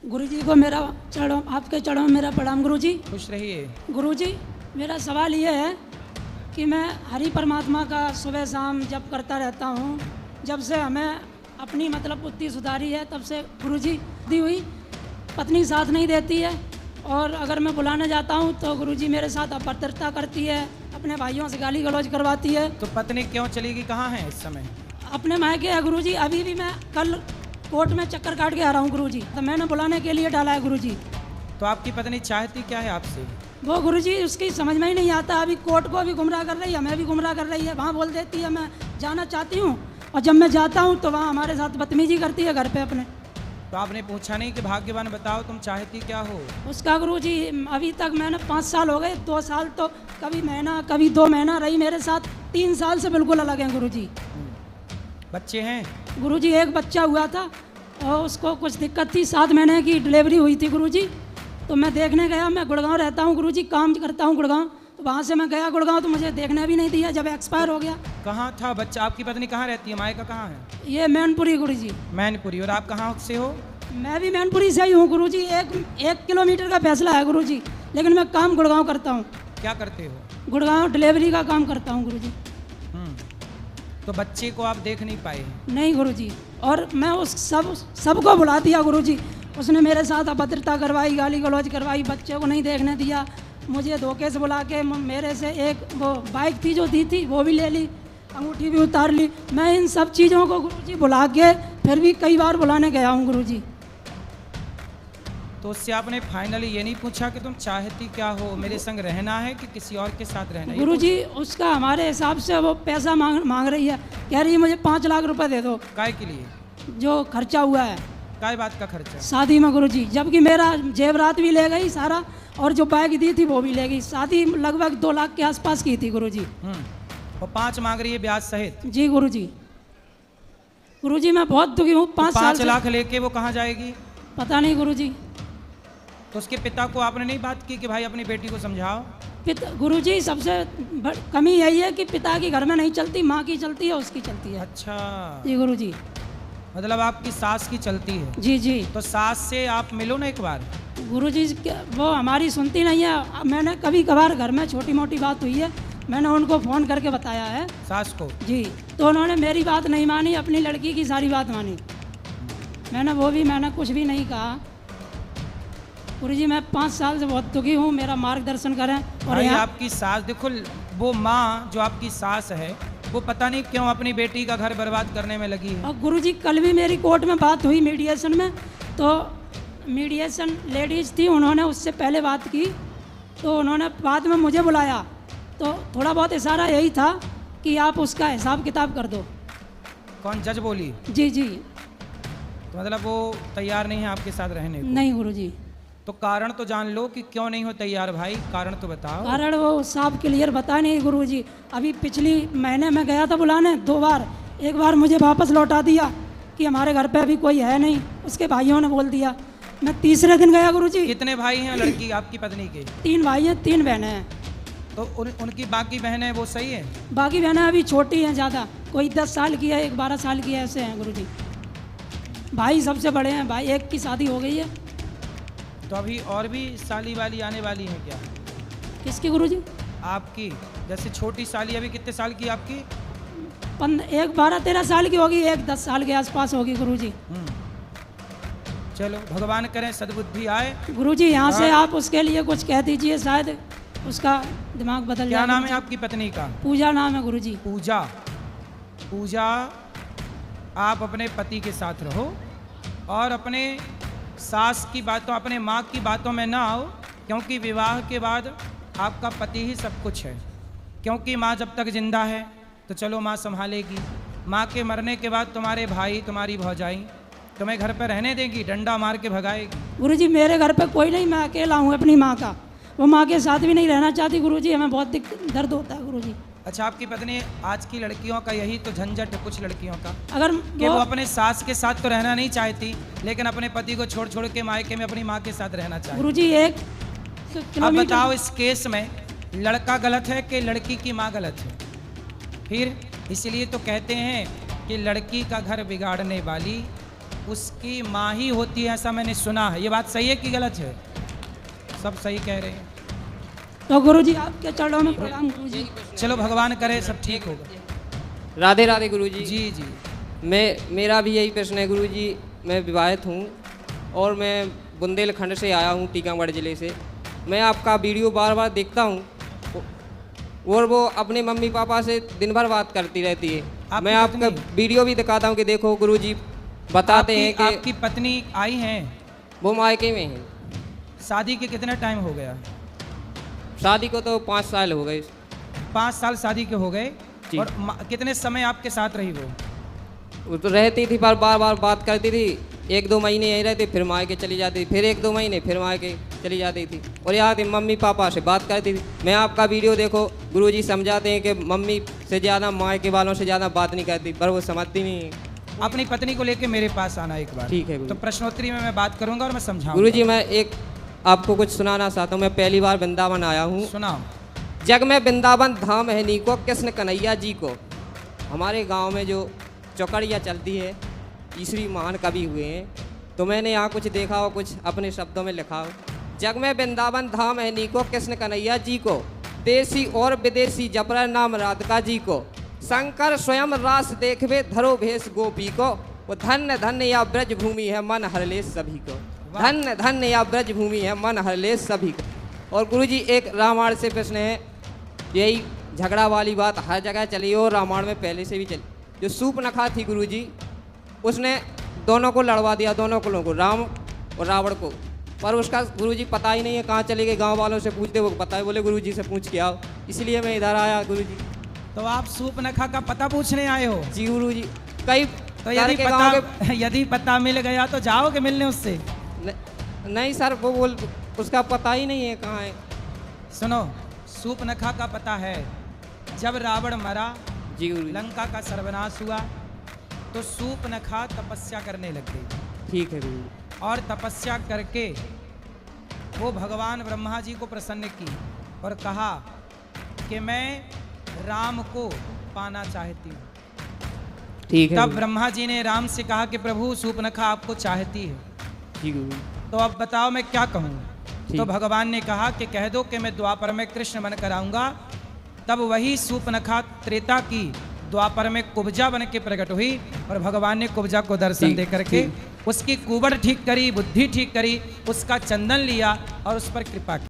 गुरुजी को मेरा आपके चरणों में मेरा प्रणाम गुरुजी। खुश रहिए। गुरुजी, मेरा सवाल ये है कि मैं हरि परमात्मा का सुबह शाम जप करता रहता हूँ। जब से हमें अपनी मतलब बुद्धि सुधारी है तब से गुरुजी दी हुई पत्नी साथ नहीं देती है, और अगर मैं बुलाने जाता हूँ तो गुरुजी मेरे साथ अभद्रता करती है, अपने भाइयों से गाली गलौज करवाती है। तो पत्नी क्यों चलेगी, कहाँ है इस समय? अपने मायके है गुरुजी। अभी भी मैं कल कोर्ट में चक्कर काट के आ रहा हूँ गुरुजी, तो मैंने बुलाने के लिए डाला है गुरुजी। तो आपकी पत्नी चाहती क्या है आपसे? वो गुरुजी उसकी समझ में ही नहीं आता। अभी कोर्ट को भी गुमराह कर रही है, हमें भी गुमराह कर रही है। वहाँ बोल देती है मैं जाना चाहती हूँ, और जब मैं जाता हूँ तो वहाँ हमारे साथ बदतमीजी करती है घर पे अपने। तो आपने पूछा नहीं कि भाग्यवान बताओ तुम चाहती क्या हो? उसका गुरुजी अभी तक मैंने 5 साल हो गए, 2 साल तो कभी महीना कभी 2 महीना रही मेरे साथ, 3 साल से बिल्कुल अलग हैं गुरुजी। बच्चे हैं? गुरुजी एक बच्चा हुआ था और उसको कुछ दिक्कत थी, 7 महीने की डिलीवरी हुई थी गुरुजी। तो मैं देखने गया, मैं गुड़गांव रहता हूँ गुरुजी, काम करता हूँ गुड़गांव। तो वहाँ से मैं गया गुड़गांव तो मुझे देखने भी नहीं दिया जब एक्सपायर हो गया। कहाँ था बच्चा? आपकी पत्नी कहाँ रहती है, मायका कहाँ है? ये मैनपुरी गुरुजी। मैनपुरी। और आप कहाँ से हो? मैं भी मैनपुरी से ही हूँ गुरुजी। एक किलोमीटर का फैसला है गुरुजी, लेकिन मैं काम गुड़गांव करता हूँ। क्या करते हो? गुड़गांव डिलीवरी का काम करता हूँ गुरुजी। तो बच्चे को आप देख नहीं पाए? नहीं गुरुजी, और मैं उस सबको बुला दिया गुरुजी। उसने मेरे साथ अभद्रता करवाई, गाली गलौज करवाई, बच्चे को नहीं देखने दिया। मुझे धोखे से बुला के मेरे से एक वो बाइक थी जो दी थी वो भी ले ली, अंगूठी भी उतार ली। मैं इन सब चीज़ों को गुरुजी बुला के फिर भी कई बार बुलाने गया हूँ गुरुजी। तो उससे आपने फाइनली ये नहीं पूछा कि तुम चाहती क्या हो, मेरे संग रहना है कि किसी और के साथ रहना है? गुरुजी उसका हमारे हिसाब से वो पैसा मांग रही है, कह रही है मुझे 5 लाख रुपए दे दो। काय के लिए? जो खर्चा हुआ है। काय बात का खर्चा? शादी में गुरुजी, जबकि मेरा जेवरात भी ले गई सारा, और जो बाइक दी थी वो भी ले गई। शादी लगभग 2 लाख के आसपास की थी गुरुजी। और 5 मांग रही है ब्याज सहित? जी गुरुजी। गुरुजी मैं बहुत दुखी हूँ। 5 लाख लेके वो कहाँ जाएगी? पता नहीं गुरुजी। तो उसके पिता को आपने नहीं बात की कि भाई अपनी बेटी को समझाओ? गुरुजी सबसे कमी यही है कि पिता की घर में नहीं चलती, माँ की चलती है, उसकी चलती है। अच्छा जी गुरुजी। मतलब आपकी सास की चलती है? जी जी। तो सास से आप मिलो ना एक बार। गुरुजी वो हमारी सुनती नहीं है। मैंने कभी कभार घर में छोटी मोटी बात हुई है, मैंने उनको फ़ोन करके बताया है सास को। जी, तो उन्होंने मेरी बात नहीं मानी, अपनी लड़की की सारी बात मानी। मैंने कुछ भी नहीं कहा। गुरुजी मैं 5 साल से बहुत दुखी हूँ, मेरा मार्गदर्शन करें। और भाई आपकी सास देखो, वो माँ जो आपकी सास है वो पता नहीं क्यों अपनी बेटी का घर बर्बाद करने में लगी है। और गुरुजी कल भी मेरी कोर्ट में बात हुई मीडिएशन में, तो मीडिएशन लेडीज़ थी, उन्होंने उससे पहले बात की, तो उन्होंने बाद में मुझे बुलाया, तो थोड़ा बहुत इशारा यही था कि आप उसका हिसाब किताब कर दो। कौन, जज बोली? जी जी। तो मतलब वो तैयार नहीं है आपके साथ रहने को? नहीं गुरुजी। तो कारण तो जान लो कि क्यों नहीं हो तैयार भाई, कारण तो बताओ। कारण वो साफ क्लियर बता नहीं गुरुजी। अभी पिछली महीने में गया था बुलाने 2 बार, एक बार मुझे वापस लौटा दिया कि हमारे घर पे अभी कोई है नहीं, उसके भाइयों ने बोल दिया। मैं तीसरे दिन गया गुरुजी। कितने भाई हैं लड़की आपकी पत्नी के? 3 भाई हैं, 3 बहनें हैं। तो उनकी बाकी बहनें वो सही है? बाकी बहनें अभी छोटी हैं ज़्यादा, कोई 10 साल की है, एक 12 साल की है, ऐसे हैं गुरुजी। भाई सबसे बड़े हैं, भाई एक की शादी हो गई है। तो अभी और भी साली वाली आने वाली है क्या? किसकी गुरुजी? आपकी। जैसे छोटी साली अभी कितने साल की आपकी? एक 12-13 साल की होगी, एक 10 साल के आसपास होगी गुरुजी। चलो भगवान करें सद्बुद्धि आए। गुरुजी यहाँ से आप उसके लिए कुछ कह दीजिए, शायद उसका दिमाग बदल जाए। क्या नाम है आपकी पत्नी का? पूजा नाम है गुरुजी। पूजा। पूजा, आप अपने पति के साथ रहो और अपने सास की बातों, अपने माँ की बातों में ना आओ, क्योंकि विवाह के बाद आपका पति ही सब कुछ है। क्योंकि माँ जब तक जिंदा है तो चलो माँ संभालेगी, माँ के मरने के बाद तुम्हारे भाई, तुम्हारी भौजाई तुम्हें घर पर रहने देगी, डंडा मार के भगाएगी। गुरुजी मेरे घर पे कोई नहीं, मैं अकेला हूँ अपनी माँ का, वो माँ के साथ भी नहीं रहना चाहती गुरुजी, हमें बहुत दर्द होता है गुरुजी। अच्छा, आपकी पत्नी, आज की लड़कियों का यही तो झंझट है, कुछ लड़कियों का, अगर कि वो अपने सास के साथ तो रहना नहीं चाहती, लेकिन अपने पति को छोड़ छोड़ के मायके में अपनी माँ के साथ रहना चाहती। गुरुजी एक अब बताओ इस केस में लड़का गलत है कि लड़की की माँ गलत है? फिर इसलिए तो कहते हैं कि लड़की का घर बिगाड़ने वाली उसकी माँ ही होती है, ऐसा मैंने सुना है। ये बात सही है कि गलत है? सब सही कह रहे हैं। तो गुरुजी आपके चरणों में प्रणाम गुरुजी। चलो भगवान करे सब ठीक होगा। राधे राधे गुरुजी। जी जी। मेरा भी यही प्रश्न है गुरुजी। मैं विवाहित हूँ और मैं बुंदेलखंड से आया हूँ, टीकमगढ़ ज़िले से। मैं आपका वीडियो बार बार देखता हूँ और वो अपने मम्मी पापा से दिन भर बात करती रहती है। आपकी मैं आपका पत्नी? वीडियो भी दिखाता हूँ कि देखो गुरुजी बताते हैं कि आपकी पत्नी आई हैं? वो मायके में है। शादी के कितना टाइम हो गया? शादी को तो 5 साल हो गए। 5 साल शादी के हो गए। जी। और कितने समय आपके साथ रही वो तो रहती थी पर बार बार बात करती थी। 1-2 महीने यहीं रहती, फिर मायके चली जाती थी, फिर 1-2 महीने फिर मायके चली जाती थी और यहाँ की मम्मी पापा से बात करती थी। मैं आपका वीडियो देखो, गुरुजी समझाते हैं कि मम्मी से ज़्यादा मायके वालों से ज़्यादा बात नहीं करती, पर वो समझती नहीं है। अपनी पत्नी को लेके मेरे पास आना एक बार। ठीक है तो गुरु। प्रश्नोत्तरी में मैं बात करूंगा और मैं समझाऊंगा। गुरुजी मैं एक आपको कुछ सुनाना चाहता हूँ। मैं पहली बार वृंदावन आया हूँ। सुनाओ। जग में वृंदावन धाम है नीको कृष्ण कन्हैया जी को। हमारे गांव में जो चौकड़िया चलती है, तीसरी महान कवि हुए हैं, तो मैंने यहाँ कुछ देखा हो, कुछ अपने शब्दों में लिखा हो। जग में वृंदावन धाम है नीको कृष्ण कन्हैया जी को, देसी और विदेशी जपरा नाम राधिका जी को, शंकर स्वयं रास देखवे धरो भेष गोपी को, वो धन्य धन्य या ब्रज भूमि है मन हरले सभी को। धन्य धन्य या ब्रज भूमि है मन हरले सभी को। और गुरुजी एक रामायण से प्रश्न है। यही झगड़ा वाली बात हर जगह चली और रामायण में पहले से भी चली। जो सूर्पनखा थी गुरुजी, उसने दोनों को लड़वा दिया, दोनों कुलों को, राम और रावण को। पर उसका गुरुजी पता ही नहीं है कहाँ चले गए। गांव वालों से पूछते, वो पता है, बोले गुरुजी से पूछ के आओ। इसलिए मैं इधर आया गुरुजी। तो आप सूर्पनखा का पता पूछने आए हो? जी गुरुजी। कई तो यदि पता मिल गया तो जाओगे मिलने उससे? नहीं सर, वो बोल उसका पता ही नहीं है कहाँ है। सुनो, सूर्पनखा का पता है। जब रावण मरा, जी गुरुजी। लंका का सर्वनाश हुआ, तो सूर्पनखा तपस्या करने लग गई। ठीक है गुरुजी। और तपस्या करके वो भगवान ब्रह्मा जी को प्रसन्न की और कहा कि मैं राम को पाना चाहती हूँ। ठीक है तब गुरुजी। ब्रह्मा जी ने राम से कहा कि प्रभु सूर्पनखा आपको चाहती है। जी गुरुजी। तो अब बताओ मैं क्या कहूँ? ठीक। तो भगवान ने कहा कि कह दो कि मैं द्वापर में कृष्ण बनकर आऊँगा। तब वही सूर्पनखा त्रेता की द्वापर में कुब्जा बन के प्रकट हुई और भगवान ने कुब्जा को दर्शन ठीक, दे करके ठीक। उसकी कुबड़ ठीक करी, बुद्धि ठीक करी, उसका चंदन लिया और उस पर कृपा की।